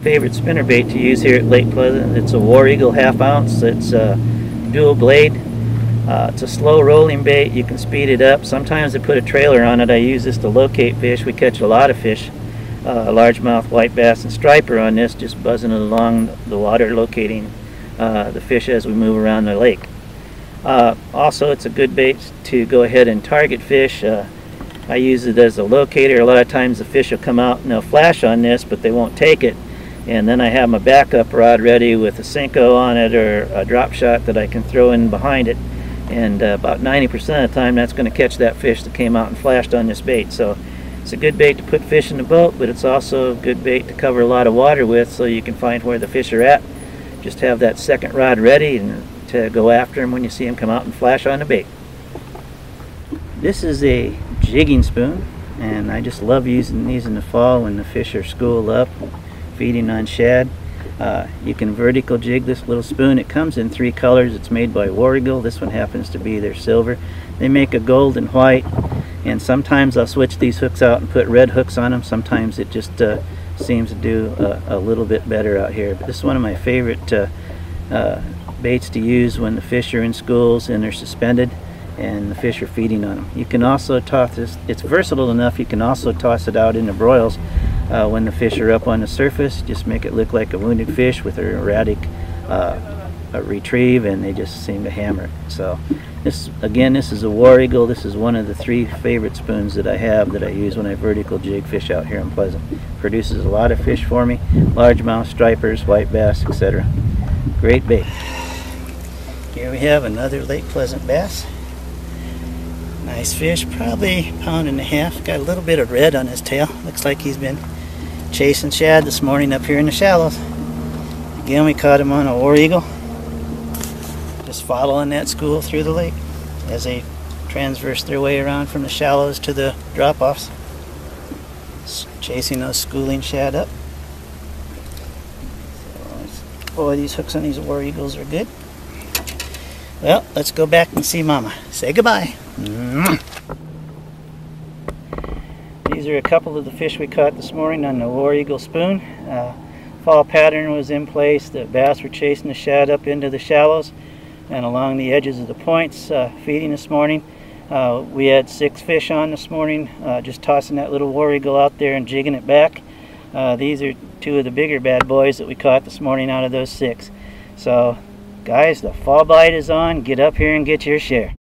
Favorite spinnerbait to use here at Lake Pleasant. It's a War Eagle half ounce. It's a dual blade. It's a slow rolling bait. You can speed it up. Sometimes I put a trailer on it. I use this to locate fish. We catch a lot of fish, largemouth, white bass, and striper on this, just buzzing it along the water, locating the fish as we move around the lake. Also, it's a good bait to go ahead and target fish. I use it as a locator. A lot of times the fish will come out and they'll flash on this, but they won't take it. And then I have my backup rod ready with a Cinco on it or a drop shot that I can throw in behind it. And about 90% of the time that's going to catch that fish that came out and flashed on this bait. So it's a good bait to put fish in the boat, but it's also a good bait to cover a lot of water with, so you can find where the fish are at. Just have that second rod ready and to go after them when you see them come out and flash on the bait. This is a jigging spoon, and I just love using these in the fall when the fish are schooled up, feeding on shad. You can vertical jig this little spoon. It comes in 3 colors. It's made by War Eagle. This one happens to be their silver. They make a gold and white, and sometimes I'll switch these hooks out and put red hooks on them. Sometimes it just seems to do a little bit better out here. But this is one of my favorite baits to use when the fish are in schools and they're suspended and the fish are feeding on them. You can also toss this. It's versatile enough. You can also toss it out into broils when the fish are up on the surface. Just make it look like a wounded fish with an erratic retrieve, and they just seem to hammer it. So this is a War Eagle. This is one of the 3 favorite spoons that I have that I use when I vertical jig fish out here in Pleasant. Produces a lot of fish for me: largemouth, stripers, white bass, etc. Great bait. Here we have another Lake Pleasant bass. Nice fish, probably 1.5 pounds. Got a little bit of red on his tail. Looks like he's been chasing shad this morning up here in the shallows. Again, we caught him on a War Eagle, just following that school through the lake as they transverse their way around from the shallows to the drop-offs, chasing those schooling shad up. So, boy, these hooks on these War Eagles are good. Well, let's go back and see Mama. Say goodbye. These are a couple of the fish we caught this morning on the War Eagle spoon. Fall pattern was in place. The bass were chasing the shad up into the shallows and along the edges of the points, feeding this morning. We had 6 fish on this morning, just tossing that little War Eagle out there and jigging it back. These are 2 of the bigger bad boys that we caught this morning out of those 6. So guys, the fall bite is on. Get up here and get your share.